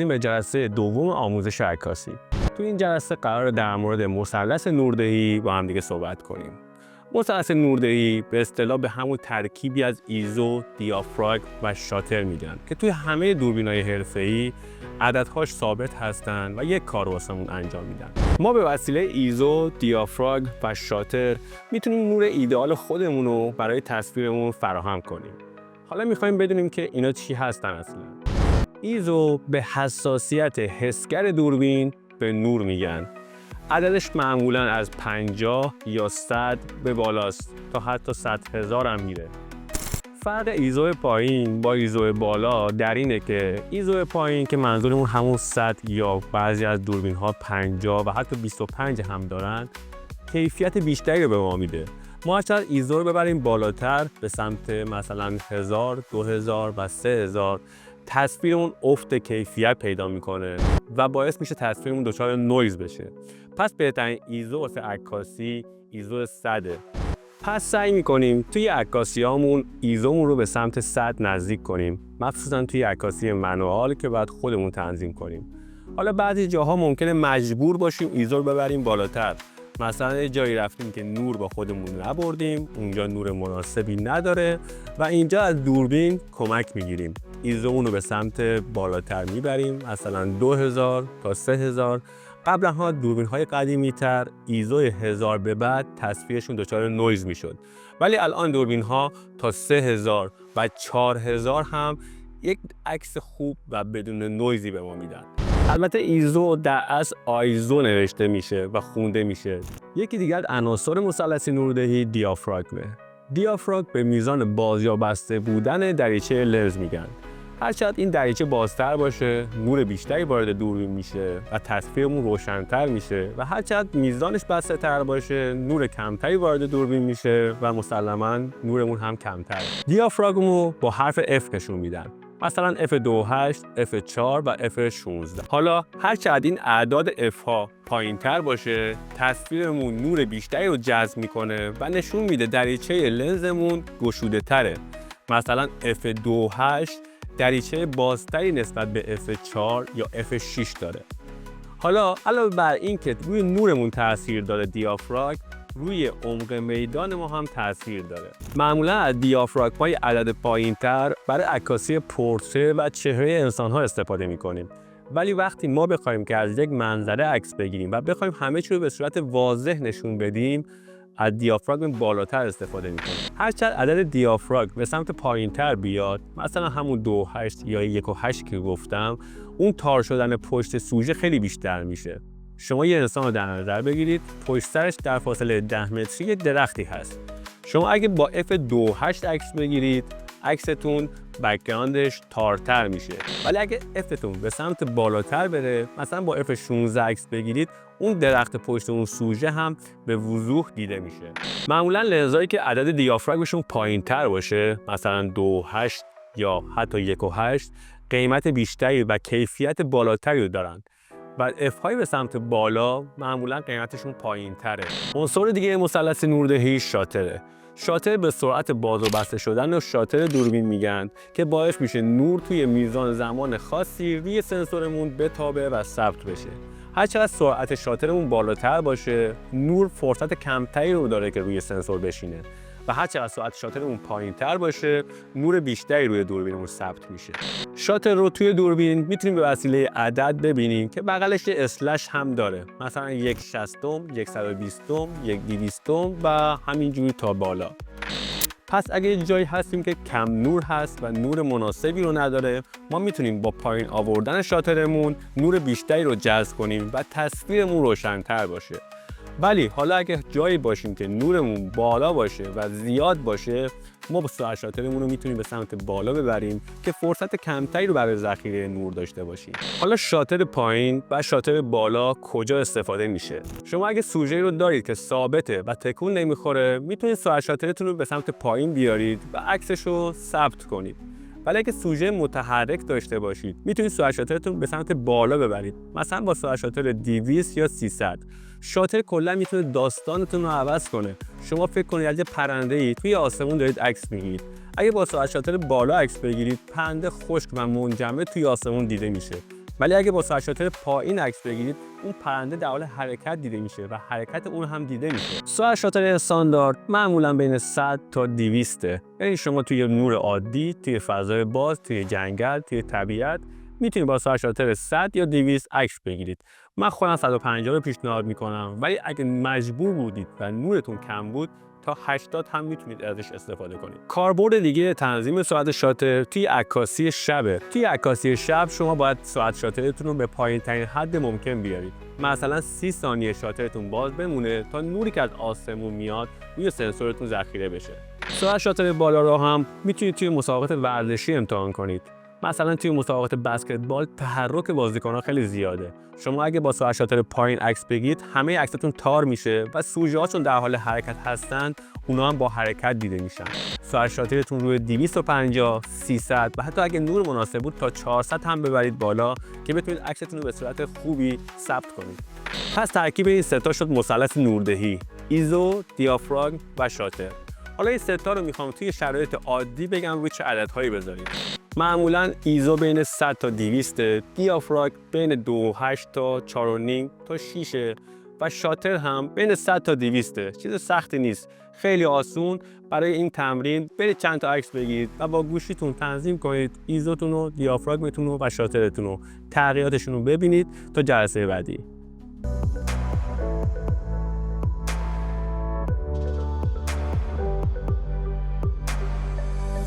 اومدیم به جلسه دوم آموزش عکاسی. تو این جلسه قراره در مورد مثلث نوردهی با هم دیگه صحبت کنیم. مثلث نوردهی به اصطلاح به همون ترکیبی از ایزو، دیافراگم و شاتر میگن که توی همه دوربین‌های حرفه‌ای عددهاش ثابت هستن و یک کار واسمون انجام میدن. ما به وسیله ایزو، دیافراگم و شاتر میتونیم نور ایدئال خودمون رو برای تصویرمون فراهم کنیم. حالا میخوایم بدونیم که اینا چی هستن اصلا. ایزو به حساسیت حسگر دوربین به نور میگن. عددش معمولاً از 50 یا 100 به بالاست تا حتی 100,000 هم میره. فرق ایزو پایین با ایزو بالا در اینه که ایزو پایین که منظورمون همون 100 یا بعضی از دوربین ها 50 و حتی 25 هم دارن، کیفیت بیشتری رو به ما میده. ما هرچند ایزو رو ببریم بالاتر به سمت مثلا 1000، 2000 و 3000، تصویرمون افت کیفیت پیدا میکنه و باعث میشه تصویرمون دچار نویز بشه. پس بهترین ایزو واسه عکاسی ایزو 100. پس سعی میکنیم توی عکاسیامون ایزومون رو به سمت 100 نزدیک کنیم، مخصوصا توی عکاسی منوال که باید خودمون تنظیم کنیم. حالا بعضی جاها ممکنه مجبور باشیم ایزو رو ببریم بالاتر. مثلا جایی رفتیم که نور با خودمون نبردیم، اونجا نور مناسبی نداره و اینجا از دوربین کمک میگیریم. ایزومون رو به سمت بالاتر میبریم، مثلا 2000 تا 3000. قبلا دوربین‌های قدیمی‌تر ایزو 1000 به بعد تصویرشون دچار نویز میشد، ولی الان دوربین‌ها تا 3000 و 4000 هم یک عکس خوب و بدون نویزی به ما میدن. البته ایزو در اصل آیزو نوشته میشه و خونده میشه. یکی دیگر از عناصر مثلث نوردهی دیافراگمه. دیافراگم به میزان باز یا بسته بودن دریچه لنز میگن. هرچند این دریچه بازتر باشه، نور بیشتری وارد دوربین میشه و تصویرمون روشن‌تر میشه و هرچند میزانش بسته تر باشه، نور کمتری وارد دوربین میشه و مسلماً نورمون هم کمتره. دیافراگم رو با حرف F نشون میدن. مثلا F28، F4 و F16. حالا هرچند این اعداد F ها پایین تر باشه، تصویرمون نور بیشتری رو جذب میکنه و نشون میده دریچه لنزمون گشوده تره. مثلا F28 دریچه بازتری نسبت به F4 یا F6 داره. حالا علاوه بر این که روی نورمون تاثیر داره دیافراگم، روی عمق میدان ما هم تاثیر داره. معمولا از دیافراگم‌های عدد پایین‌تر برای عکاسی پورتره و چهره انسان‌ها استفاده می‌کنیم. ولی وقتی ما بخوایم که از یک منظره عکس بگیریم و بخوایم همه چیز رو به صورت واضح نشون بدیم، از دیافراگم بالاتر استفاده می‌کنیم. هرچند عدد دیافراگم به سمت پایین‌تر بیاد، مثلا همون 2.8 یا 1.8 که گفتم، اون تار شدن پشت سوژه خیلی بیشتر میشه. شما یه انسان رو در نظر بگیرید، پشت سرش در فاصله 10 متری یه درختی هست. شما اگه با F28 عکس بگیرید، عکستون بک‌گراندش تارتر میشه. ولی اگه F‌تون به سمت بالاتر بره، مثلا با F16 عکس بگیرید، اون درخت پشت اون سوژه هم به وضوح دیده میشه. معمولا لنزایی که عدد دیافراگمشون پایین‌تر باشه، مثلا 2.8 یا حتی 1.8، قیمت بیشتری و کیفیت بالاتری رو دارن. و F-های به سمت بالا معمولا قیمتشون پایین تره. عنصر دیگه مثلث نوردهی شاتره. شاتر به سرعت باز و بسته شدن و شاتر دوربین میگن که باعث میشه نور توی میزان زمان خاصی روی سنسورمون بتابه و ثبت بشه. هرچقدر سرعت شاترمون بالاتر باشه، نور فرصت کمتری رو داره که روی سنسور بشینه و هرچقدر سرعت شاترمون پایین‌تر باشه، نور بیشتری روی دوربینمون ثبت میشه. شاتر رو توی دوربین میتونیم به وسیله عدد ببینیم که بغلش یه اسلش هم داره، مثلا 1/60، 1/120، 1/200 و همینجوری تا بالا. پس اگه جایی هستیم که کم نور هست و نور مناسبی رو نداره، ما میتونیم با پایین آوردن شاترمون نور بیشتری رو جذب کنیم و تصویرمون روشن‌تر باشه. ولی حالا اگه جایی باشیم که نورمون بالا باشه و زیاد باشه، ما با سرعت شاترمون رو میتونیم به سمت بالا ببریم که فرصت کمتری رو برای ذخیره نور داشته باشیم. حالا شاتر پایین و شاتر بالا کجا استفاده میشه؟ شما اگه سوژه رو دارید که ثابته و تکون نمیخوره، میتونید سرعت شاترتون رو به سمت پایین بیارید و عکسش رو ثبت کنید. ولی اگه سوژه متحرک داشته باشید، میتونید سرعت شاترتون به سمت بالا ببرید، مثلا با سرعت شاتر 200 یا 300. شاتر کلا میتونه داستانتون رو عوض کنه. شما فکر کنید از یه پرنده‌ای توی آسمون دارید عکس میگیرید. اگه با سرعت شاتر بالا عکس بگیرید، پرنده خشک و منجمد توی آسمون دیده میشه ولی اگه با سرعت شاتر پایین عکس بگیرید اون پرنده در حال حرکت دیده میشه و حرکت اون هم دیده میشه. سرعت شاتر استاندارد معمولا بین 100 تا 200، یعنی شما توی نور عادی، توی فضای باز، توی جنگل، توی طبیعت میتونید با سرعت شاتر 100 یا 200 عکس بگیرید. من خودم 150 رو پیشنهاد میکنم، ولی اگه مجبور بودید و نورتون کم بود تا 80 هم میتونید ازش استفاده کنید. کاربرد دیگه تنظیم سرعت شاتر توی عکاسی شبه. توی عکاسی شب شما باید سرعت شاترتون رو به پایین ترین حد ممکن بیارید. مثلا 30 ثانیه شاترتون باز بمونه تا نوری که از آسمون میاد روی سنسورتون ذخیره بشه. سرعت شاتر بالا رو هم میتونید توی مسابقات ورزشی امتحان کنید. مثلا توی مسابقات بسکتبال تحرک بازیکن‌ها خیلی زیاده. شما اگه با سرعت شاتر پایین عکس بگیرید، همه عکساتون تار میشه و سوژه‌هاشون در حال حرکت هستن، اونا هم با حرکت دیده میشن. سرعت شاترتون روی 250، 300 و حتی اگه نور مناسب بود تا 400 هم ببرید بالا که بتونید عکستون رو به صورت خوبی ثبت کنید. پس ترکیب این سه تا شد مثلث نوردهی: ایزو، دیافراگم و شاتر. حالا این سه تا رو میخوام توی شرایط عادی بگم روی چه عددهایی بذارید. معمولا ایزو بین 100 تا 200، دیافراگم بین 2.8 تا 4.5 تا 6 و شاتر هم بین 100 تا 200. چیز سختی نیست، خیلی آسون. برای این تمرین برید چند تا عکس بگیرید و با گوشیتون تنظیم کنید ایزوتون رو، دیافراگمتون رو و شاترتون رو، تغییراتشون رو ببینید تا جلسه بعدی.